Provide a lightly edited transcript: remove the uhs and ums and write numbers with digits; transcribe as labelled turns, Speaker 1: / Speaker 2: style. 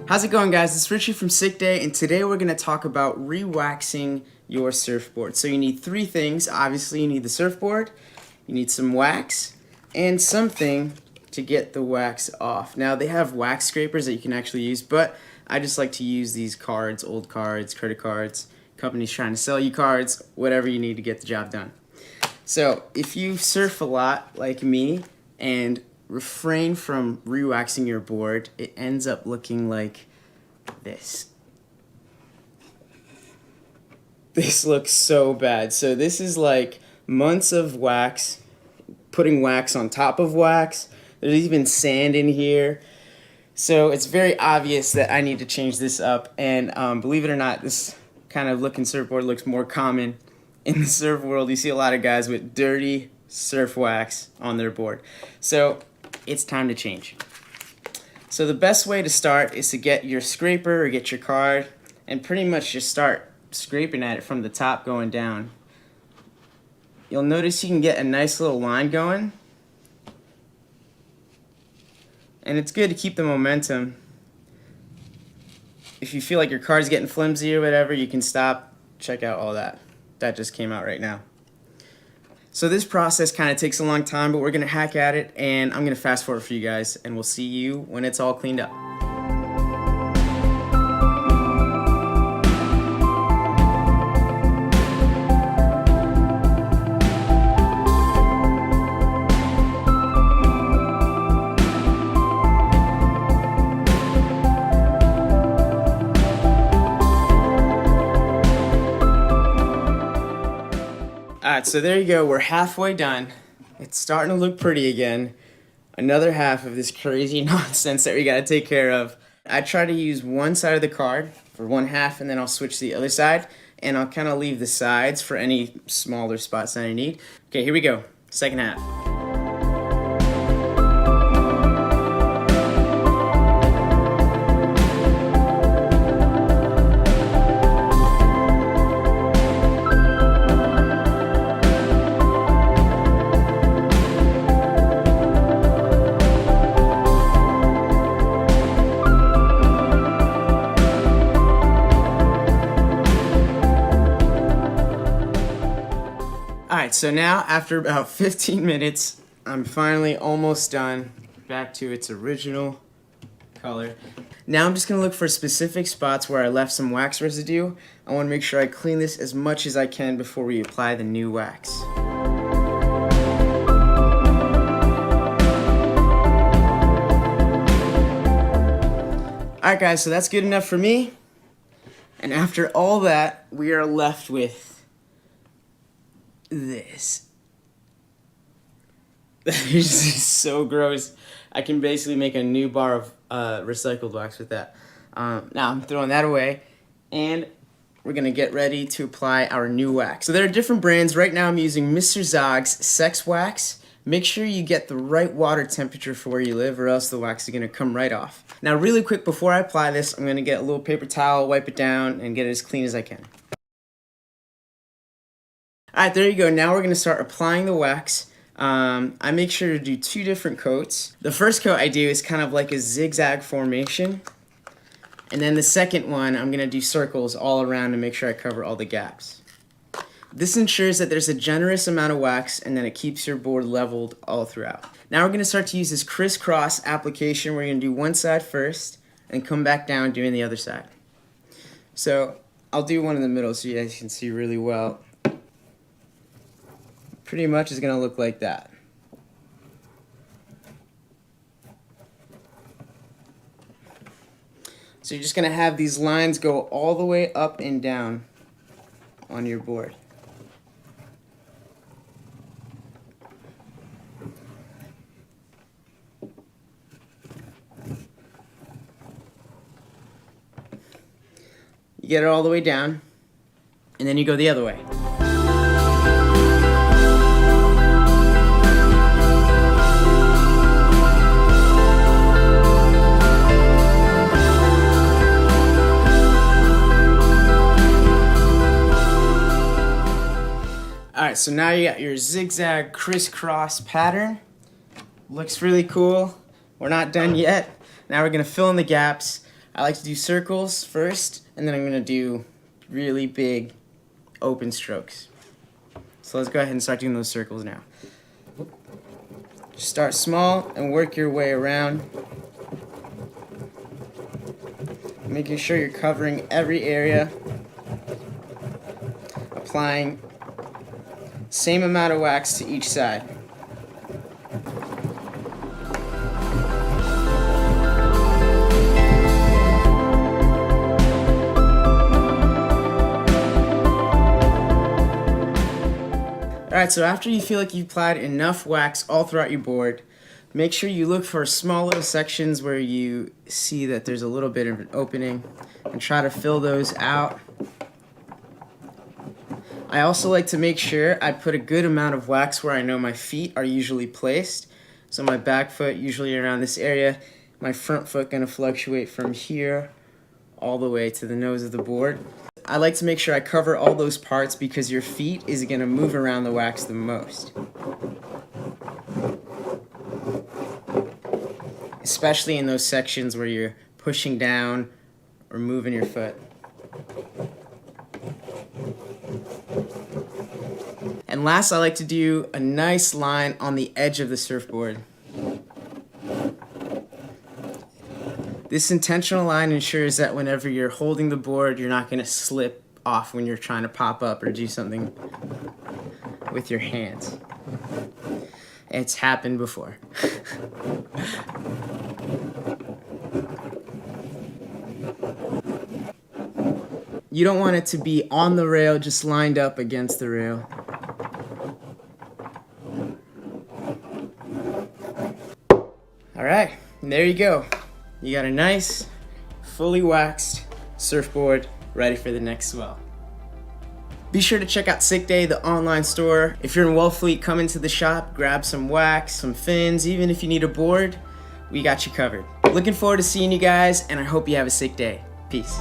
Speaker 1: How's it going, guys? It's Richie from Sick Day, and today we're going to talk about re-waxing your surfboard. So you need three things. Obviously, you need the surfboard, you need some wax, and something to get the wax off. Now, they have wax scrapers that you can actually use, but I just like to use these cards, old cards, credit cards, companies trying to sell you cards, whatever you need to get the job done. So if you surf a lot like me and refrain from re-waxing your board, it ends up looking like this. This looks so bad. So this is like months of wax, putting wax on top of wax. There's even sand in here. So it's very obvious that I need to change this up. And believe it or not, this kind of looking surfboard looks more common in the surf world. You see a lot of guys with dirty surf wax on their board. So it's time to change. So the best way to start is to get your scraper or get your card and pretty much just start scraping at it from the top going down. You'll notice you can get a nice little line going. And it's good to keep the momentum. If you feel like your card's getting flimsy or whatever, you can stop, check out all that. That just came out right now. So this process kind of takes a long time, but we're going to hack at it, and I'm going to fast forward for you guys, and we'll see you when it's all cleaned up. Alright, so there you go, we're halfway done. It's starting to look pretty again. Another half of this crazy nonsense that we gotta take care of. I try to use one side of the card for one half, and then I'll switch to the other side, and I'll kind of leave the sides for any smaller spots that I need. Okay, here we go, second half. Alright, so now after about 15 minutes, I'm finally almost done, back to its original color. Now I'm just going to look for specific spots where I left some wax residue. I want to make sure I clean this as much as I can before we apply the new wax. Alright guys, so that's good enough for me. And after all that, we are left with this. That is just so gross. I can basically make a new bar of recycled wax with that. Now I'm throwing that away, and we're gonna get ready to apply our new wax. So there are different brands. Right now I'm using Mr. Zog's Sex Wax. Make sure you get the right water temperature for where you live, or else the wax is gonna come right off. Now really quick, before I apply this, I'm gonna get a little paper towel, wipe it down, and get it as clean as I can. Alright, there you go. Now we're going to start applying the wax. I make sure to do two different coats. The first coat I do is kind of like a zigzag formation. And then the second one, I'm going to do circles all around to make sure I cover all the gaps. This ensures that there's a generous amount of wax, and then it keeps your board leveled all throughout. Now we're going to start to use this crisscross application. We're going to do one side first and come back down doing the other side. So I'll do one in the middle so you guys can see really well. Pretty much is going to look like that. So you're just going to have these lines go all the way up and down on your board. You get it all the way down, and then you go the other way. Alright, so now you got your zigzag crisscross pattern. Looks really cool. We're not done yet. Now we're going to fill in the gaps. I like to do circles first, and then I'm gonna do really big open strokes. So let's go ahead and start doing those circles now. Just start small and work your way around, making sure you're covering every area, applying same amount of wax to each side. Alright, so after you feel like you've applied enough wax all throughout your board, make sure you look for small little sections where you see that there's a little bit of an opening and try to fill those out. I also like to make sure I put a good amount of wax where I know my feet are usually placed. So my back foot usually around this area, my front foot going to fluctuate from here all the way to the nose of the board. I like to make sure I cover all those parts because your feet is going to move around the wax the most. Especially in those sections where you're pushing down or moving your foot. And last, I like to do a nice line on the edge of the surfboard. This intentional line ensures that whenever you're holding the board, you're not going to slip off when you're trying to pop up or do something with your hands. It's happened before. You don't want it to be on the rail, just lined up against the rail. Alright, there you go. You got a nice, fully waxed surfboard ready for the next swell. Be sure to check out Sick Day, the online store. If you're in Wellfleet, come into the shop, grab some wax, some fins, even if you need a board, we got you covered. Looking forward to seeing you guys, and I hope you have a sick day. Peace.